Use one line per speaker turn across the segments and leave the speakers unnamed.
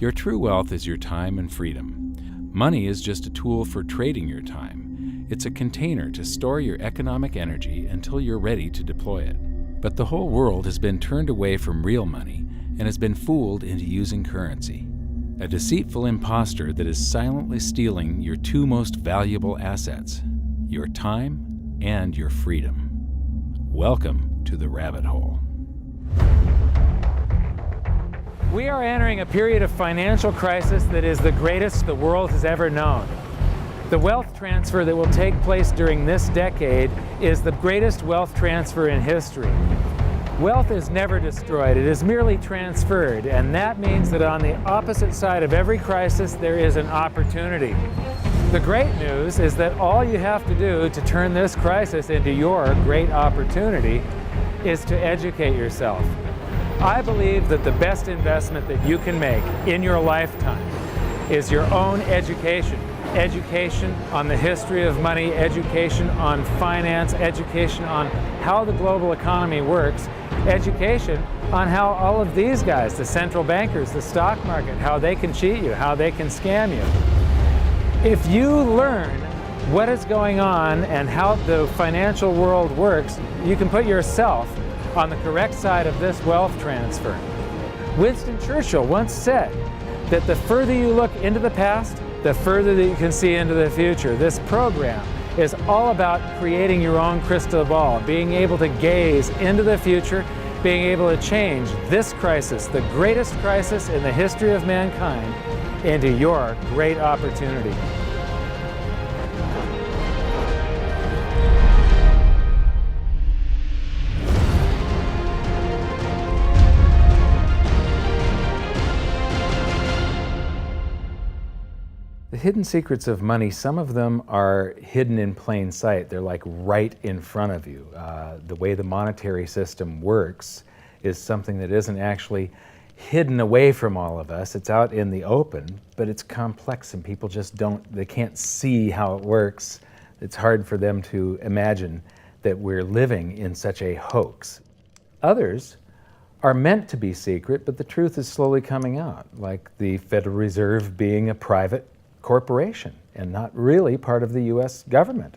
Your true wealth is your time and freedom. Money is just a tool for trading your time. It's a container to store your economic energy until you're ready to deploy it. But the whole world has been turned away from real money and has been fooled into using currency. A deceitful imposter that is silently stealing your two most valuable assets, your time and your freedom. Welcome to the rabbit hole.
We are entering a period of financial crisis that is the greatest the world has ever known. The wealth transfer that will take place during this decade is the greatest wealth transfer in history. Wealth is never destroyed, it is merely transferred, and that means that on the opposite side of every crisis there is an opportunity. The great news is that all you have to do to turn this crisis into your great opportunity is to educate yourself. I believe that the best investment that you can make in your lifetime is your own education. Education on the history of money, education on finance, education on how the global economy works, education on how all of these guys, the central bankers, the stock market, how they can cheat you, how they can scam you. If you learn what is going on and how the financial world works, you can put yourself on the correct side of this wealth transfer. Winston Churchill once said that the further you look into the past, the further that you can see into the future. This program is all about creating your own crystal ball, being able to gaze into the future, being able to change this crisis, the greatest crisis in the history of mankind, into your great opportunity. The hidden secrets of money, some of them are hidden in plain sight. They're like right in front of you. The way the monetary system works is something that isn't actually hidden away from all of us. It's out in the open, but it's complex and people just they can't see how it works. It's hard for them to imagine that we're living in such a hoax. Others are meant to be secret, but the truth is slowly coming out, like the Federal Reserve being a private corporation and not really part of the U.S. government.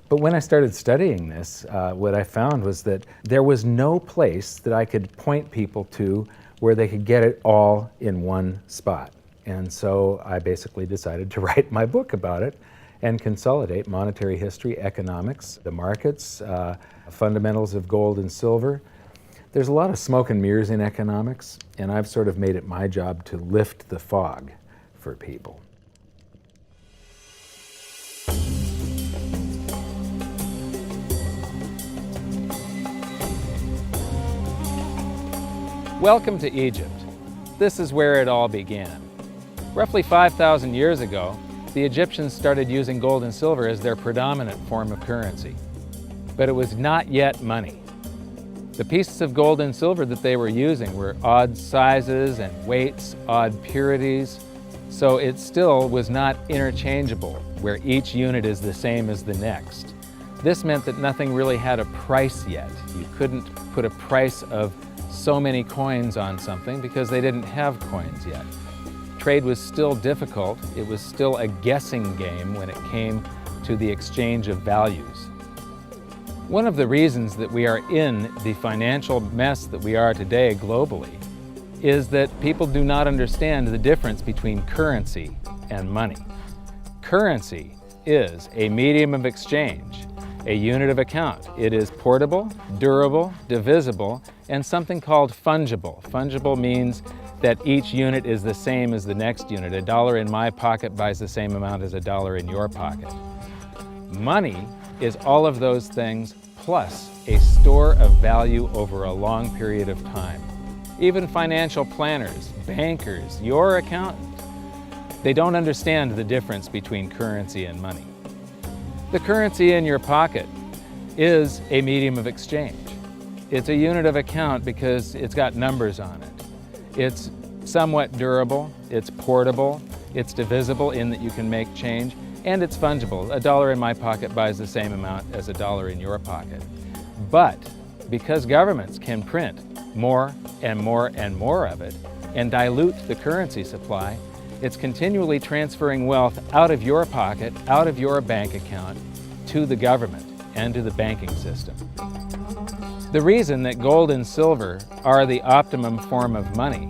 But when I started studying this, what I found was that there was no place that I could point people to where they could get it all in one spot. And so I basically decided to write my book about it and consolidate monetary history, economics, the markets, fundamentals of gold and silver. There's a lot of smoke and mirrors in economics, and I've sort of made it my job to lift the fog for people. Welcome to Egypt. This is where it all began. Roughly 5,000 years ago, the Egyptians started using gold and silver as their predominant form of currency. But it was not yet money. The pieces of gold and silver that they were using were odd sizes and weights, odd purities, so it still was not interchangeable, where each unit is the same as the next. This meant that nothing really had a price yet. You couldn't put a price of so many coins on something because they didn't have coins yet. Trade was still difficult. It was still a guessing game when it came to the exchange of values. One of the reasons that we are in the financial mess that we are today globally is that people do not understand the difference between currency and money. Currency is a medium of exchange, a unit of account. It is portable, durable, divisible, and something called fungible. Fungible means that each unit is the same as the next unit. $1 in my pocket buys the same amount as $1 in your pocket. Money is all of those things plus a store of value over a long period of time. Even financial planners, bankers, your accountant, they don't understand the difference between currency and money. The currency in your pocket is a medium of exchange. It's a unit of account because it's got numbers on it. It's somewhat durable, it's portable, it's divisible in that you can make change, and it's fungible. $1 in my pocket buys the same amount as $1 in your pocket. But because governments can print more and more and more of it, and dilute the currency supply, it's continually transferring wealth out of your pocket, out of your bank account, to the government and to the banking system. The reason that gold and silver are the optimum form of money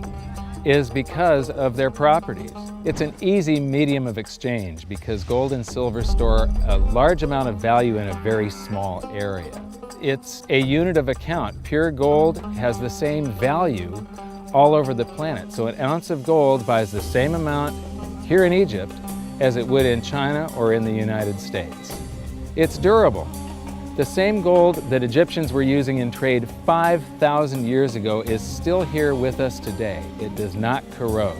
is because of their properties. It's an easy medium of exchange because gold and silver store a large amount of value in a very small area. It's a unit of account. Pure gold has the same value all over the planet. So an ounce of gold buys the same amount here in Egypt as it would in China or in the United States. It's durable. The same gold that Egyptians were using in trade 5,000 years ago is still here with us today. It does not corrode.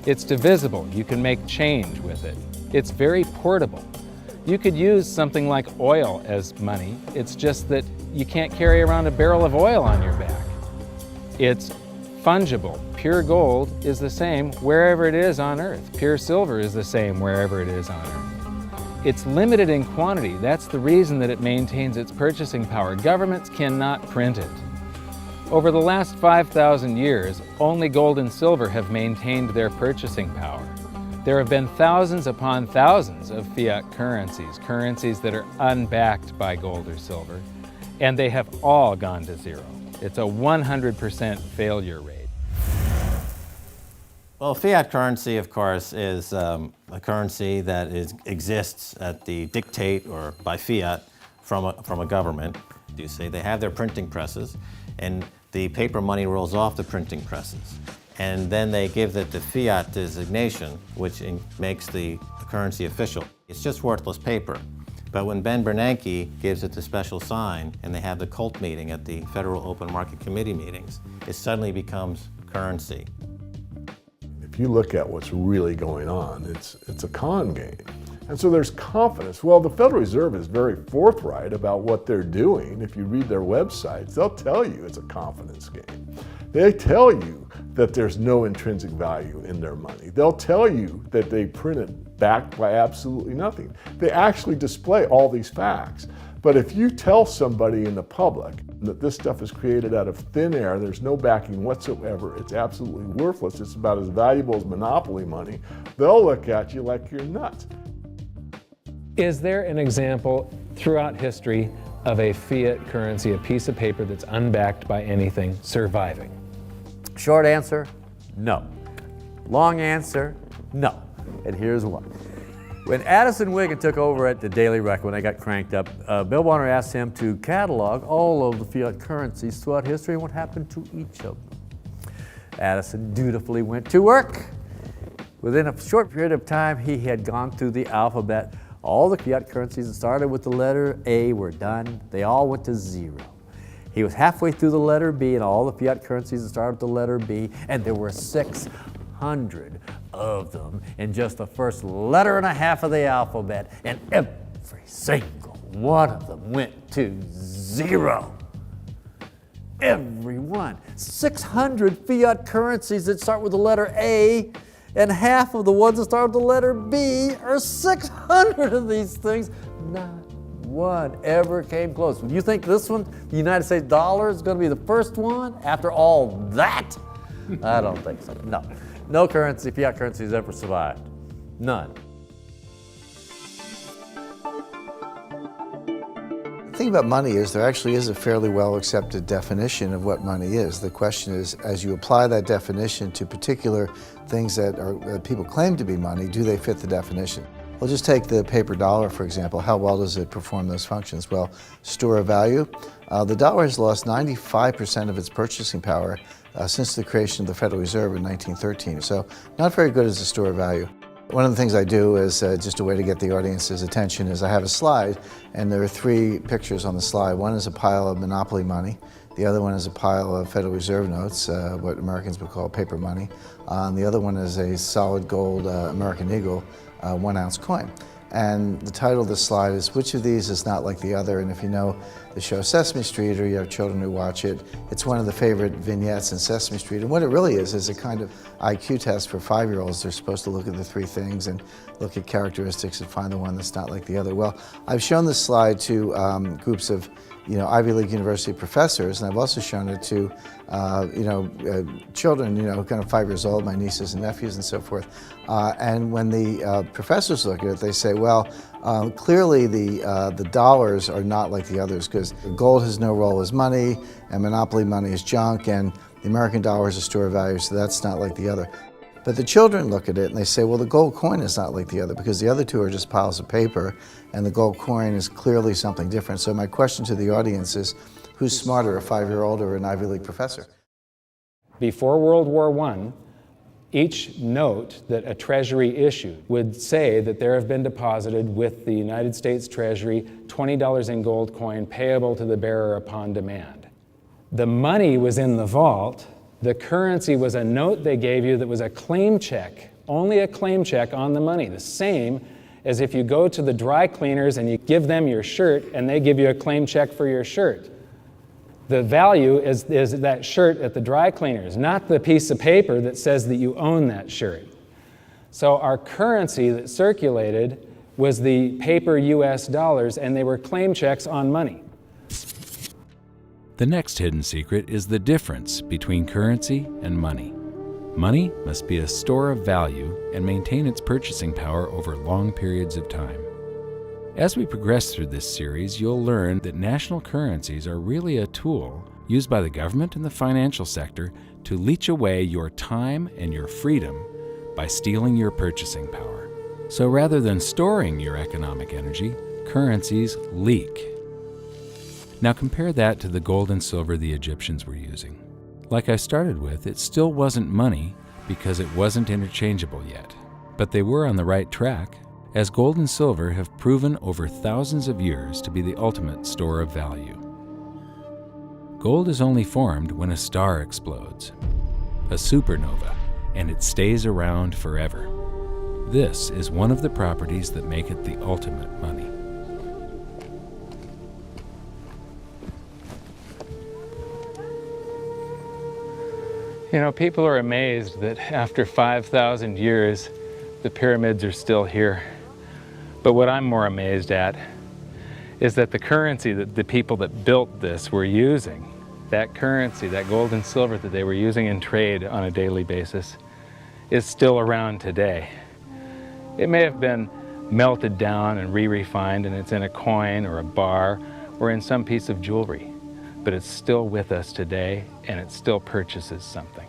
It's divisible. You can make change with it. It's very portable. You could use something like oil as money. It's just that you can't carry around a barrel of oil on your back. It's fungible. Pure gold is the same wherever it is on Earth. Pure silver is the same wherever it is on Earth. It's limited in quantity. That's the reason that it maintains its purchasing power. Governments cannot print it. Over the last 5,000 years, only gold and silver have maintained their purchasing power. There have been thousands upon thousands of fiat currencies, currencies that are unbacked by gold or silver, and they have all gone to zero. It's a 100% failure rate.
Well, fiat currency, of course, is a currency that exists at the dictate or by fiat from a government. You see, they have their printing presses, and the paper money rolls off the printing presses. And then they give it the fiat designation, which makes the currency official. It's just worthless paper. But when Ben Bernanke gives it the special sign, and they have the cult meeting at the Federal Open Market Committee meetings, it suddenly becomes currency.
If you look at what's really going on, it's a con game. And so there's confidence. Well, the Federal Reserve is very forthright about what they're doing. If you read their websites, they'll tell you it's a confidence game. They tell you that there's no intrinsic value in their money. They'll tell you that they print it backed by absolutely nothing. They actually display all these facts. But if you tell somebody in the public that this stuff is created out of thin air, there's no backing whatsoever, it's absolutely worthless, it's about as valuable as monopoly money, they'll look at you like you're nuts.
Is there an example throughout history of a fiat currency, a piece of paper that's unbacked by anything, surviving?
Short answer, no. Long answer, no. And here's why. When Addison Wiggin took over at the Daily Record, when they got cranked up, Bill Warner asked him to catalog all of the fiat currencies throughout history and what happened to each of them. Addison dutifully went to work. Within a short period of time, he had gone through the alphabet. All the fiat currencies that started with the letter A were done. They all went to zero. He was halfway through the letter B, and all the fiat currencies that started with the letter B, and there were 600 of them in just the first letter and a half of the alphabet, and every single one of them went to zero. Every one. 600 fiat currencies that start with the letter A, and half of the ones that start with the letter B are 600 of these things. Not one ever came close. You think this one, the United States dollar, is going to be the first one after all that? I don't think so. No. No currency, fiat currency has ever survived. None.
The thing about money is there actually is a fairly well accepted definition of what money is. The question is, as you apply that definition to particular things that people claim to be money, do they fit the definition? We'll just take the paper dollar, for example. How well does it perform those functions? Well, store of value. The dollar has lost 95% of its purchasing power since the creation of the Federal Reserve in 1913. So not very good as a store of value. One of the things I do is just a way to get the audience's attention is I have a slide, and there are 3 pictures on the slide. One is a pile of monopoly money. The other one is a pile of Federal Reserve notes, what Americans would call paper money. And the other one is a solid gold American Eagle 1-ounce coin. And the title of the slide is, which of these is not like the other? And if you know the show Sesame Street, or you have children who watch it, it's one of the favorite vignettes in Sesame Street. And what it really is a kind of IQ test for 5-year-olds. They're supposed to look at the 3 things and look at characteristics and find the one that's not like the other. Well, I've shown this slide to groups of Ivy League University professors, and I've also shown it to, children, kind of 5 years old, my nieces and nephews and so forth. And when the professors look at it, they say, well, clearly the dollars are not like the others, because gold has no role as money, and monopoly money is junk, and the American dollar is a store of value, so that's not like the other. But the children look at it and they say, well, the gold coin is not like the other, because the other two are just piles of paper, and the gold coin is clearly something different. So my question to the audience is, who's smarter, a 5-year-old or an Ivy League professor?
Before World War I, each note that a treasury issued would say that there have been deposited with the United States Treasury $20 in gold coin payable to the bearer upon demand. The money was in the vault. The currency was a note they gave you that was a claim check, only a claim check on the money, the same as if you go to the dry cleaners and you give them your shirt and they give you a claim check for your shirt. The value is that shirt at the dry cleaners, not the piece of paper that says that you own that shirt. So our currency that circulated was the paper US dollars, and they were claim checks on money.
The next hidden secret is the difference between currency and money. Money must be a store of value and maintain its purchasing power over long periods of time. As we progress through this series, you'll learn that national currencies are really a tool used by the government and the financial sector to leech away your time and your freedom by stealing your purchasing power. So rather than storing your economic energy, currencies leak. Now compare that to the gold and silver the Egyptians were using. Like I started with, it still wasn't money because it wasn't interchangeable yet. But they were on the right track, as gold and silver have proven over thousands of years to be the ultimate store of value. Gold is only formed when a star explodes, a supernova, and it stays around forever. This is one of the properties that make it the ultimate money.
People are amazed that after 5,000 years, the pyramids are still here. But what I'm more amazed at is that the currency that the people that built this were using, that currency, that gold and silver that they were using in trade on a daily basis, is still around today. It may have been melted down and re-refined, and it's in a coin or a bar or in some piece of jewelry, but it's still with us today, and it still purchases something.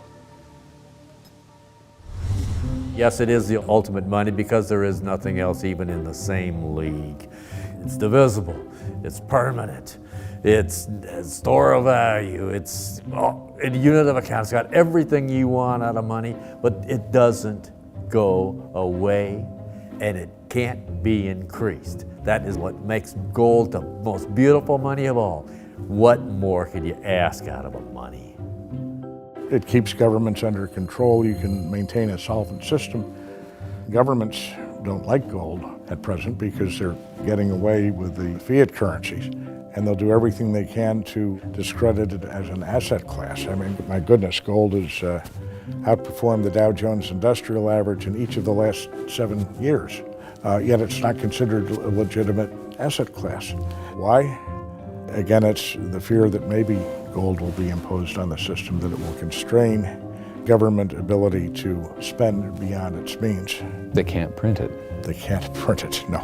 Yes, it is the ultimate money because there is nothing else even in the same league. It's divisible, it's permanent, it's a store of value, it's a unit of account. It's got everything you want out of money, but it doesn't go away, and it can't be increased. That is what makes gold the most beautiful money of all. What more could you ask out of a money?
It keeps governments under control. You can maintain a solvent system. Governments don't like gold at present because they're getting away with the fiat currencies, and they'll do everything they can to discredit it as an asset class. I mean, my goodness, gold has outperformed the Dow Jones Industrial Average in each of the last 7 years, yet it's not considered a legitimate asset class. Why? Again, it's the fear that maybe gold will be imposed on the system, that it will constrain government ability to spend beyond its means.
They can't print it.
They can't print it, no.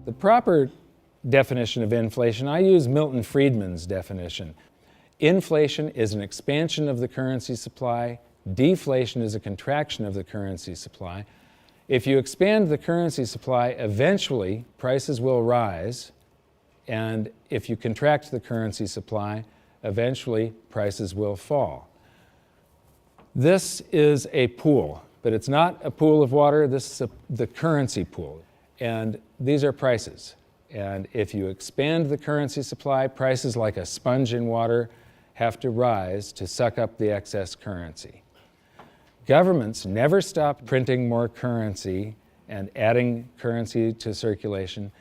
The proper definition of inflation, I use Milton Friedman's definition. Inflation is an expansion of the currency supply. Deflation is a contraction of the currency supply. If you expand the currency supply, eventually prices will rise. And if you contract the currency supply, eventually prices will fall. This is a pool, but it's not a pool of water. This is the currency pool. And these are prices. And if you expand the currency supply, prices like a sponge in water have to rise to suck up the excess currency. Governments never stop printing more currency and adding currency to circulation.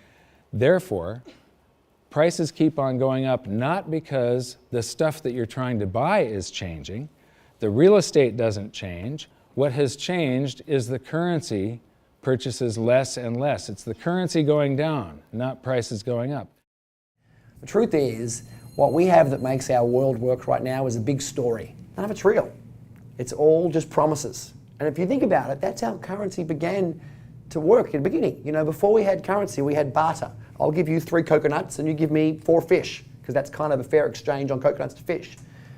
Therefore, prices keep on going up, not because the stuff that you're trying to buy is changing. The real estate doesn't change. What has changed is the currency purchases less and less. It's the currency going down, not prices going up.
The truth is, what we have that makes our world work right now is a big story. None of it's real. It's all just promises. And if you think about it, that's how currency began to work in the beginning. You know, before we had currency, we had barter. I'll give you 3 coconuts and you give me 4 fish, because that's kind of a fair exchange on coconuts to fish.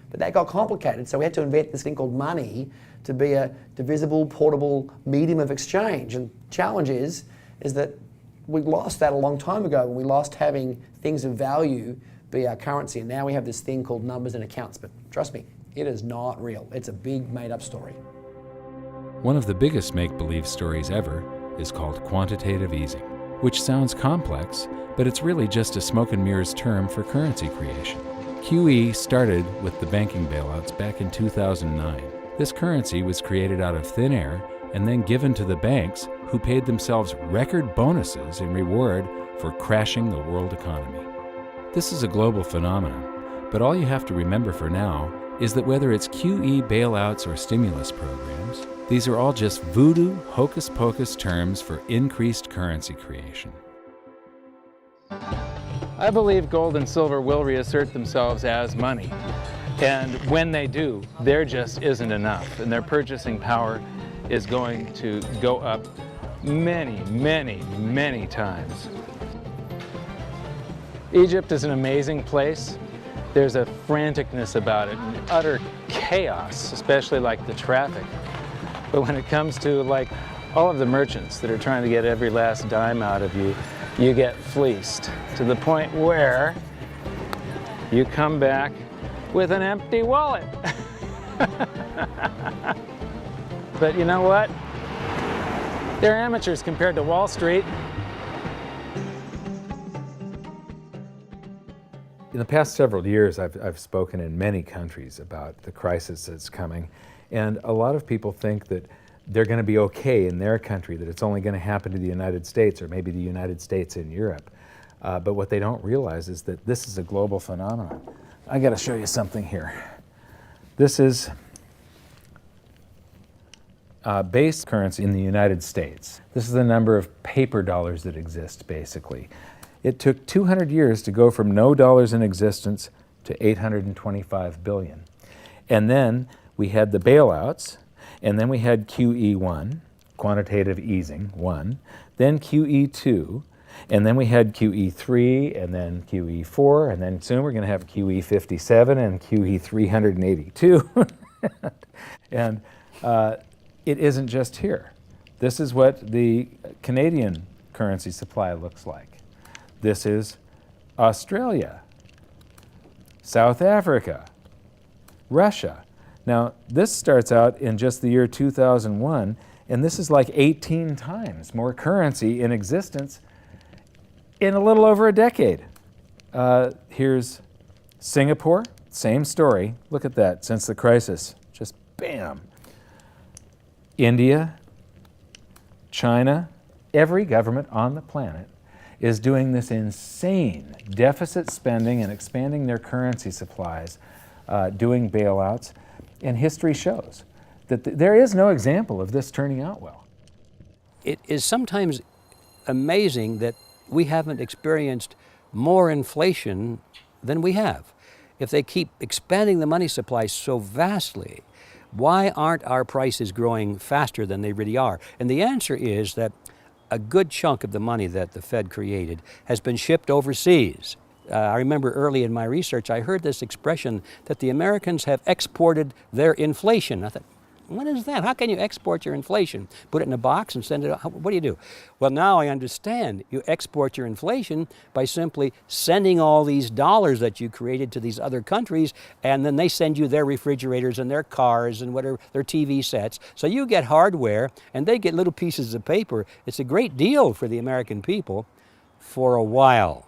But that got complicated, so we had to invent this thing called money to be a divisible, portable medium of exchange. And the challenge is that we lost that a long time ago when we lost having things of value be our currency. And now we have this thing called numbers and accounts. But trust me, it is not real. It's a big made-up story.
One of the biggest make-believe stories ever is called quantitative easing, which sounds complex, but it's really just a smoke and mirrors term for currency creation. QE started with the banking bailouts back in 2009. This currency was created out of thin air and then given to the banks, who paid themselves record bonuses in reward for crashing the world economy. This is a global phenomenon, but all you have to remember for now is that whether it's QE bailouts or stimulus programs, these are all just voodoo, hocus-pocus terms for increased currency creation.
I believe gold and silver will reassert themselves as money. And when they do, there just isn't enough. And their purchasing power is going to go up many, many, many times. Egypt is an amazing place. There's a franticness about it, and utter chaos, especially like the traffic. But when it comes to like all of the merchants that are trying to get every last dime out of you, you get fleeced to the point where you come back with an empty wallet. But you know what? They're amateurs compared to Wall Street.
In the past several years, I've spoken in many countries about the crisis that's coming, and a lot of people think that they're going to be okay in their country, that it's only going to happen to the United States or maybe the United States in Europe. But what they don't realize is that this is a global phenomenon. I got to show you something here. This is base currency in the United States. This is the number of paper dollars that exist, basically. It took 200 years to go from no dollars in existence to 825 billion. And then we had the bailouts, and then we had QE1, quantitative easing 1, then QE2, and then we had QE3, and then QE4, and then soon we're going to have QE57 and QE382. And it isn't just here. This is what the Canadian currency supply looks like. This is Australia, South Africa, Russia. Now, this starts out in just the year 2001, and this is like 18 times more currency in existence in a little over a decade. Here's Singapore, same story. Look at that, since the crisis, just bam. India, China, every government on the planet is doing this insane deficit spending and expanding their currency supplies, doing bailouts. And history shows that there is no example of this turning out well.
It is sometimes amazing that we haven't experienced more inflation than we have. If they keep expanding the money supply so vastly, why aren't our prices growing faster than they really are? And the answer is that a good chunk of the money that the Fed created has been shipped overseas. I remember early in my research, I heard this expression that the Americans have exported their inflation. I thought, what is that? How can you export your inflation? Put it in a box and send it out? What do you do? Well, now I understand. You export your inflation by simply sending all these dollars that you created to these other countries, and then they send you their refrigerators and their cars and whatever, their TV sets. So you get hardware, and they get little pieces of paper. It's a great deal for the American people for a while.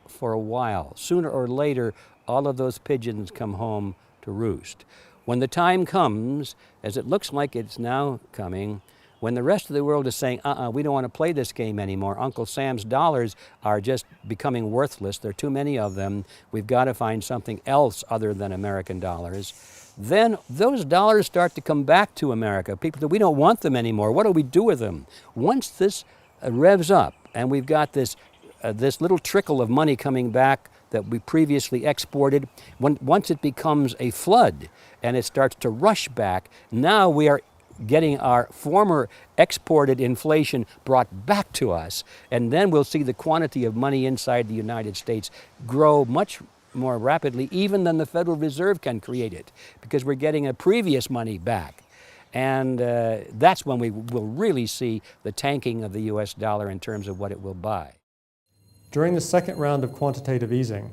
For a while. Sooner or later, all of those pigeons come home to roost. When the time comes, as it looks like it's now coming, when the rest of the world is saying, we don't want to play this game anymore, Uncle Sam's dollars are just becoming worthless, there are too many of them, we've got to find something else other than American dollars, then those dollars start to come back to America. People say, we don't want them anymore, what do we do with them? Once this revs up and we've got this little trickle of money coming back that we previously exported, once it becomes a flood and it starts to rush back, now we are getting our former exported inflation brought back to us, and then we'll see the quantity of money inside the United States grow much more rapidly even than the Federal Reserve can create it, because we're getting a previous money back. And that's when we will really see the tanking of the US dollar in terms of what it will buy.
During the second round of quantitative easing,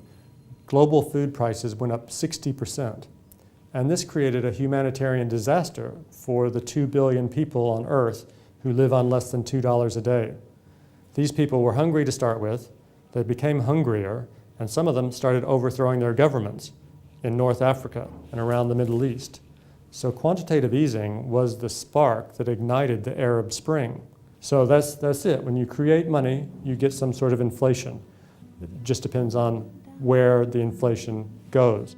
global food prices went up 60%. And this created a humanitarian disaster for the 2 billion people on Earth who live on less than $2 a day. These people were hungry to start with, they became hungrier, and some of them started overthrowing their governments in North Africa and around the Middle East. So quantitative easing was the spark that ignited the Arab Spring. So that's it. When you create money, you get some sort of inflation. It just depends on where the inflation goes.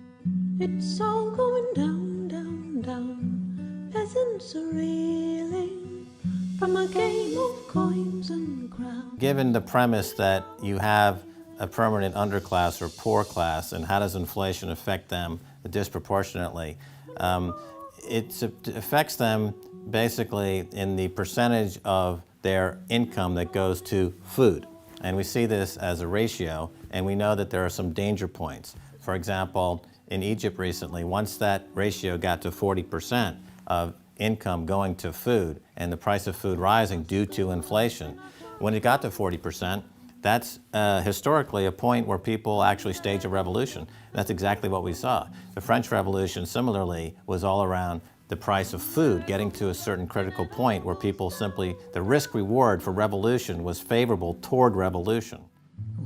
It's all going down, down, down. Peasants are reeling from a game of coins and crowns.
Given the premise that you have a permanent underclass or poor class, and how does inflation affect them disproportionately? It affects them basically in the percentage of their income that goes to food. And we see this as a ratio, and we know that there are some danger points. For example, in Egypt recently, once that ratio got to 40% of income going to food and the price of food rising due to inflation, when it got to 40%, that's historically a point where people actually stage a revolution. That's exactly what we saw. The French Revolution, similarly, was all around the price of food getting to a certain critical point where people simply, the risk-reward for revolution was favorable toward revolution.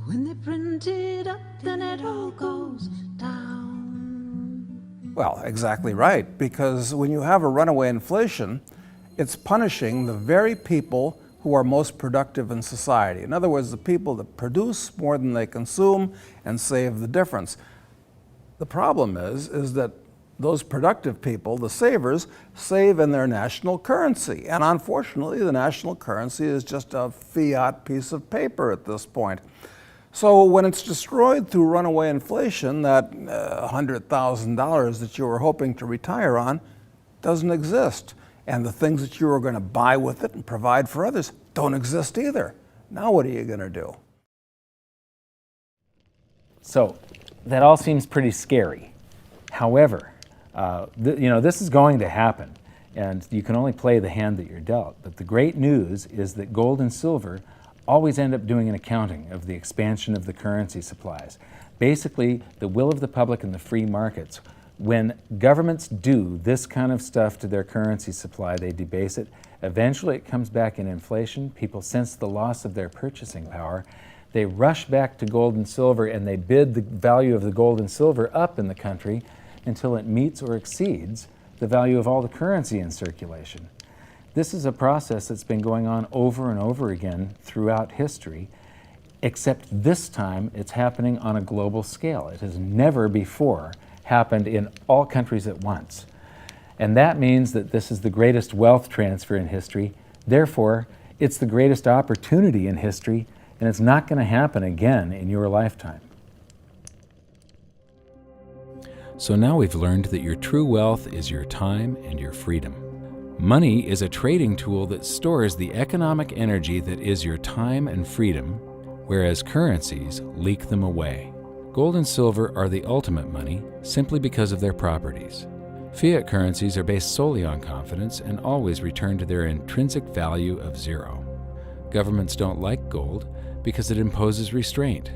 When they print it up, then it all goes down.
Well, exactly right, because when you have a runaway inflation, it's punishing the very people who are most productive in society. In other words, the people that produce more than they consume and save the difference. The problem is that those productive people, the savers, save in their national currency. And unfortunately, the national currency is just a fiat piece of paper at this point. So when it's destroyed through runaway inflation, that $100,000 that you were hoping to retire on doesn't exist. And the things that you were going to buy with it and provide for others don't exist either. Now what are you going to do?
So that all seems pretty scary. However, this is going to happen, and you can only play the hand that you're dealt. But the great news is that gold and silver always end up doing an accounting of the expansion of the currency supplies. Basically, the will of the public and the free markets. When governments do this kind of stuff to their currency supply, they debase it. Eventually it comes back in inflation. People sense the loss of their purchasing power. They rush back to gold and silver, and they bid the value of the gold and silver up in the country until it meets or exceeds the value of all the currency in circulation. This is a process that's been going on over and over again throughout history, except this time it's happening on a global scale. It has never before happened in all countries at once. And that means that this is the greatest wealth transfer in history. Therefore, it's the greatest opportunity in history, and it's not going to happen again in your lifetime.
So now we've learned that your true wealth is your time and your freedom. Money is a trading tool that stores the economic energy that is your time and freedom, whereas currencies leak them away. Gold and silver are the ultimate money simply because of their properties. Fiat currencies are based solely on confidence and always return to their intrinsic value of zero. Governments don't like gold because it imposes restraint.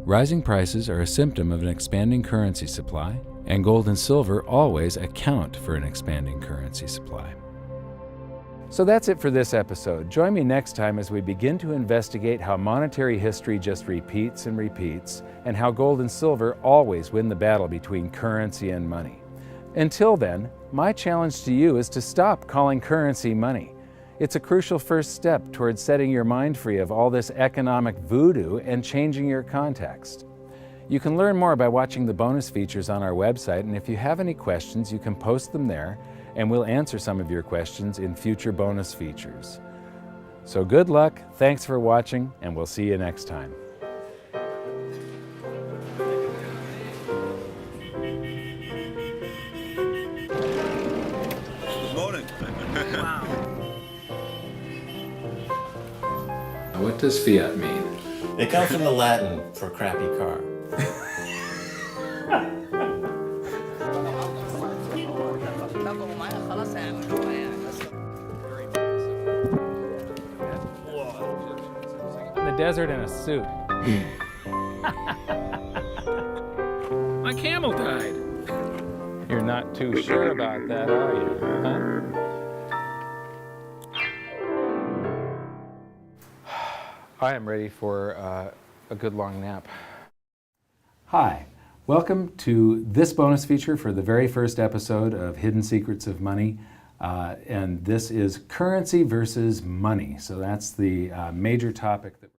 Rising prices are a symptom of an expanding currency supply, and gold and silver always account for an expanding currency supply.
So that's it for this episode. Join me next time as we begin to investigate how monetary history just repeats and repeats, and how gold and silver always win the battle between currency and money. Until then, my challenge to you is to stop calling currency money. It's a crucial first step towards setting your mind free of all this economic voodoo and changing your context. You can learn more by watching the bonus features on our website, and if you have any questions, you can post them there, and we'll answer some of your questions in future bonus features. So good luck, thanks for watching, and we'll see you next time.
What does fiat mean?
It comes from the Latin for crappy car.
In the desert in a suit.
My camel died.
You're not too sure about that, are you? Huh? I am ready for a good long nap. Hi, welcome to this bonus feature for the very first episode of Hidden Secrets of Money. And this is currency versus money. So that's the major topic that